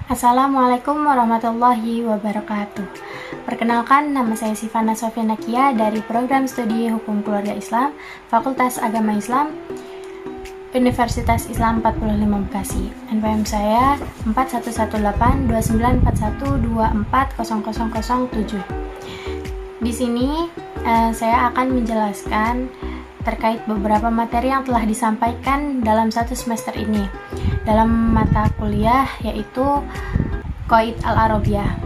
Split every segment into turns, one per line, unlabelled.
Assalamualaikum warahmatullahi wabarakatuh. Perkenalkan, nama saya Sifana Sofia Nakia dari Program Studi Hukum Keluarga Islam, Fakultas Agama Islam, Universitas Islam 45 Bekasi. NPM saya 41882941240007. Di sini saya akan menjelaskan terkait beberapa materi yang telah disampaikan dalam satu semester ini dalam mata kuliah, yaitu Qawaid Al-Arabiyah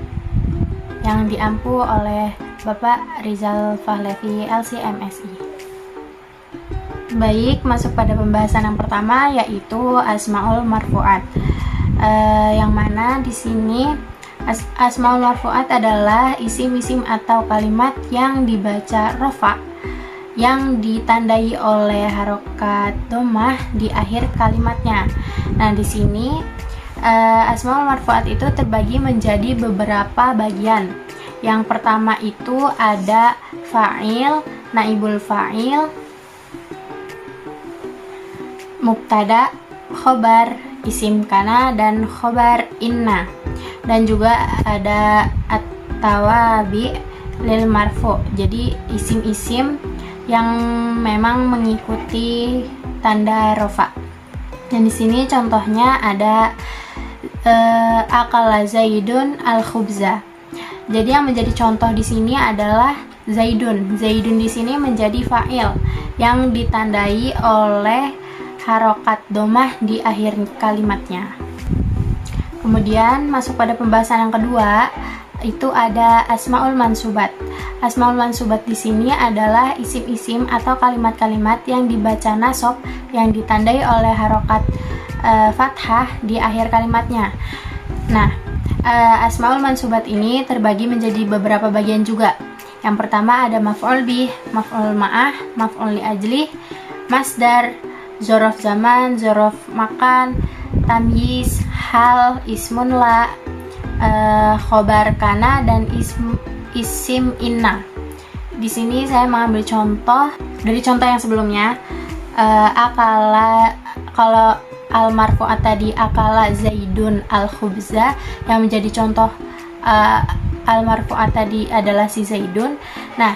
yang diampu oleh Bapak Rizal Fahlevi LC-MSI. Baik, masuk pada pembahasan yang pertama, yaitu Asmaul Marfu'at. Yang mana di sini Asmaul Marfu'at adalah isim-isim atau kalimat yang dibaca rofa yang ditandai oleh harokat dhammah di akhir kalimatnya. Nah, di sini Asmaul Marfu'at itu terbagi menjadi beberapa bagian. Yang pertama itu ada fa'il, naibul fa'il, mubtada, khobar, isim kana, dan khobar inna. Dan juga ada at-tawabi lil marfu'. Jadi isim-isim yang memang mengikuti tanda rofa. Dan di sini contohnya ada akala Zaidun al-khubza. Jadi yang menjadi contoh di sini adalah Zaidun. Zaidun di sini menjadi fa'il yang ditandai oleh harokat dhammah di akhir kalimatnya. Kemudian masuk pada pembahasan yang kedua, itu ada Asmaul Mansubat. Asmaul Mansubat di sini adalah isim-isim atau kalimat-kalimat yang dibaca nasab yang ditandai oleh harokat fathah di akhir kalimatnya. Nah, Asmaul Mansubat ini terbagi menjadi beberapa bagian juga. Yang pertama ada maf'ul bih, maf'ul ma'ah, maf'ul li ajlih, masdar, zorof zaman, zorof makan, tamyiz, hal, ismun la, khobar kana, dan isim inna. Di sini saya mengambil contoh dari contoh yang sebelumnya. Kalau al marfu'at tadi akala Zaidun al khubza, yang menjadi contoh al marfu'at tadi adalah si Zaidun. Nah,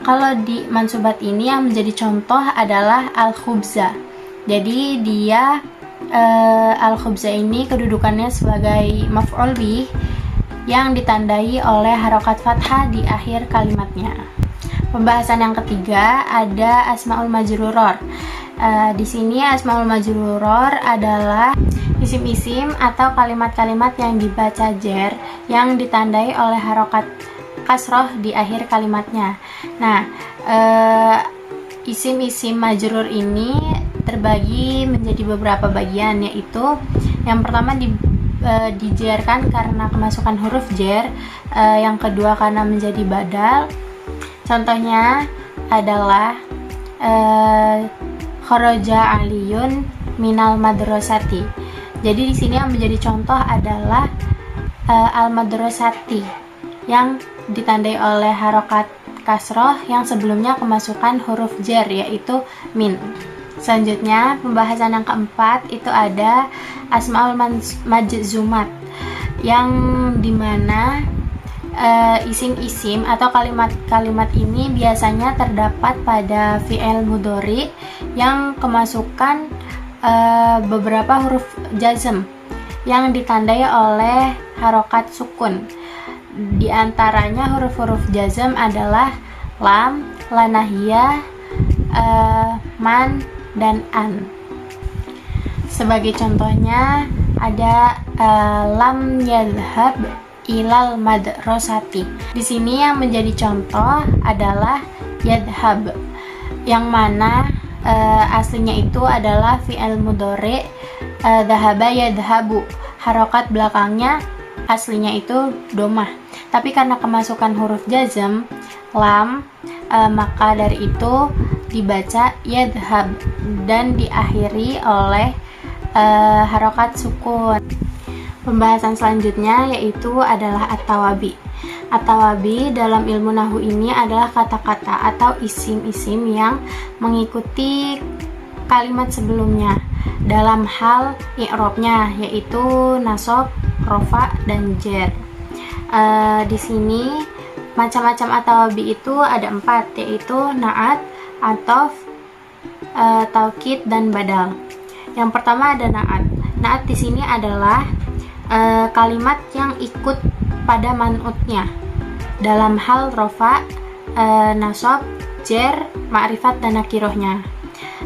kalau di mansubat ini yang menjadi contoh adalah al khubza. Jadi dia al khubza ini kedudukannya sebagai maf'ul bih yang ditandai oleh harokat fathah di akhir kalimatnya. Pembahasan yang ketiga ada Asmaul Majruror. Di sini Asmaul Majruror adalah isim-isim atau kalimat-kalimat yang dibaca jer yang ditandai oleh harokat kasroh di akhir kalimatnya. Nah, isim-isim majrur ini terbagi menjadi beberapa bagian, yaitu yang pertama dijerkan karena kemasukan huruf jer, yang kedua karena menjadi badal. Contohnya adalah kharaja aliyun minal madrasati. Jadi di sini yang menjadi contoh adalah al madrasati yang ditandai oleh harokat kasroh yang sebelumnya kemasukan huruf jer, yaitu min. Selanjutnya, pembahasan yang keempat itu ada Asmaul Majzumat, yang dimana isim-isim atau kalimat-kalimat ini biasanya terdapat pada fi'il mudhari yang kemasukan beberapa huruf jazm yang ditandai oleh harokat sukun. Di antaranya huruf-huruf jazm adalah lam, lanahiyah, man, dan an. Sebagai contohnya ada lam yadhhab ilal madrasati. Di sini yang menjadi contoh adalah yadhhab, yang mana aslinya itu adalah fi'il mudhari dhahaba yadhhabu. Harokat belakangnya aslinya itu dhammah. Tapi karena kemasukan huruf jazm lam, maka dari itu dibaca yadhhab dan diakhiri oleh harokat sukun. Pembahasan selanjutnya yaitu adalah at-tawabi. At-tawabi dalam ilmu nahwu ini adalah kata-kata atau isim-isim yang mengikuti kalimat sebelumnya. dalam hal i'rabnya, yaitu nasab, rofa, dan jer. Di sini macam-macam atawabi itu ada 4, yaitu na'at, atof, taukid, dan badal. Yang pertama ada na'at. Na'at di sini adalah kalimat yang ikut pada man'utnya dalam hal rofa, nasab, jer, ma'rifat, dan nakirohnya.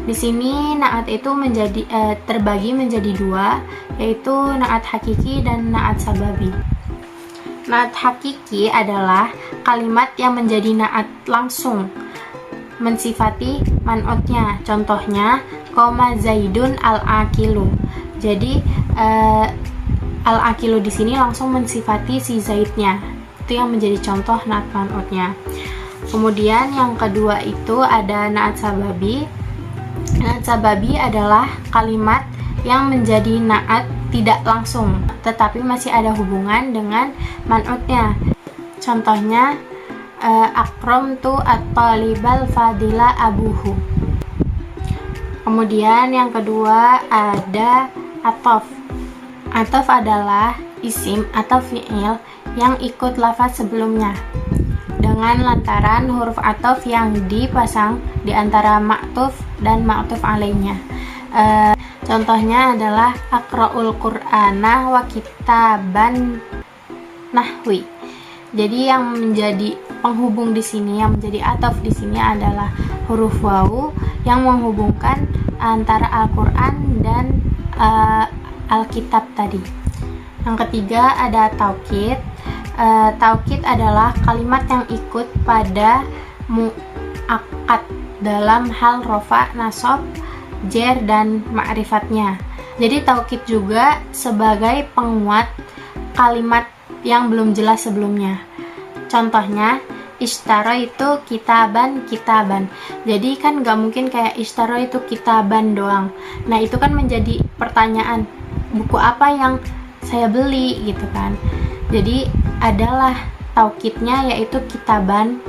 Di sini na'at itu terbagi menjadi 2, yaitu na'at hakiki dan na'at sababi. Na'at hakiki adalah kalimat yang menjadi na'at langsung mensifati man'utnya. Contohnya, koma Zaidun al-akilu. Jadi al-akilu di sini langsung mensifati si Zaidnya. Itu yang menjadi contoh na'at man'utnya. Kemudian yang kedua itu ada na'at sababi. Na'at sababi adalah kalimat yang menjadi na'at tidak langsung, tetapi masih ada hubungan dengan man'utnya. Contohnya, akramtu at-talibal fadila abuhu. Kemudian yang kedua ada atof. Atof adalah isim atau fi'il yang ikut lafaz sebelumnya dengan lantaran huruf atof yang dipasang di antara ma'tuf dan ma'tuf alaihnya. Contohnya adalah aqra'ul qur'ana wa kitaban nahwi. Jadi yang menjadi penghubung di sini, yang menjadi atof di sini adalah huruf wawu yang menghubungkan antara Al-Qur'an dan Alkitab tadi. Yang ketiga ada taukid. Taukid adalah kalimat yang ikut pada mu'akkad dalam hal rofa, nasab, jer, dan ma'rifatnya. Jadi taukid juga sebagai penguat kalimat yang belum jelas sebelumnya. Contohnya, ishtaro itu kitaban. Jadi kan gak mungkin kayak ishtaro itu kitaban doang. Nah itu kan menjadi pertanyaan, buku apa yang saya beli gitu kan. Jadi adalah taukidnya yaitu kitaban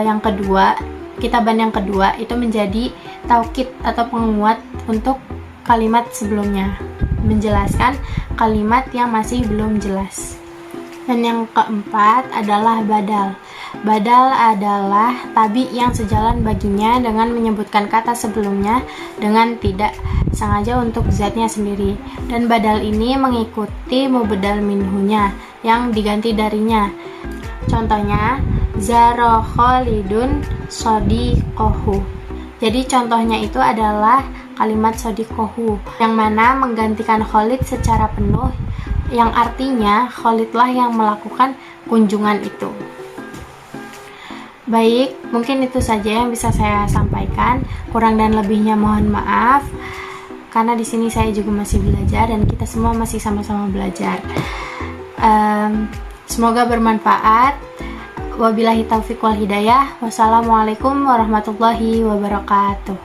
yang kedua. Kitaban yang kedua itu menjadi taukid atau penguat untuk kalimat sebelumnya, menjelaskan kalimat yang masih belum jelas. Dan yang keempat adalah badal. Badal adalah tabi yang sejalan baginya dengan menyebutkan kata sebelumnya dengan tidak sengaja untuk zatnya sendiri. Dan badal ini mengikuti mubdal minhunya yang diganti darinya. Contohnya, zaro khalidun sodiqohu. Jadi contohnya itu adalah kalimat sodiqohu yang mana menggantikan Khalid secara penuh, yang artinya Khalidlah yang melakukan kunjungan itu. Baik, mungkin itu saja yang bisa saya sampaikan. Kurang dan lebihnya mohon maaf, karena di sini saya juga masih belajar dan kita semua masih sama-sama belajar. Semoga bermanfaat. Wabillahi taufiq wal hidayah. Wassalamualaikum warahmatullahi wabarakatuh.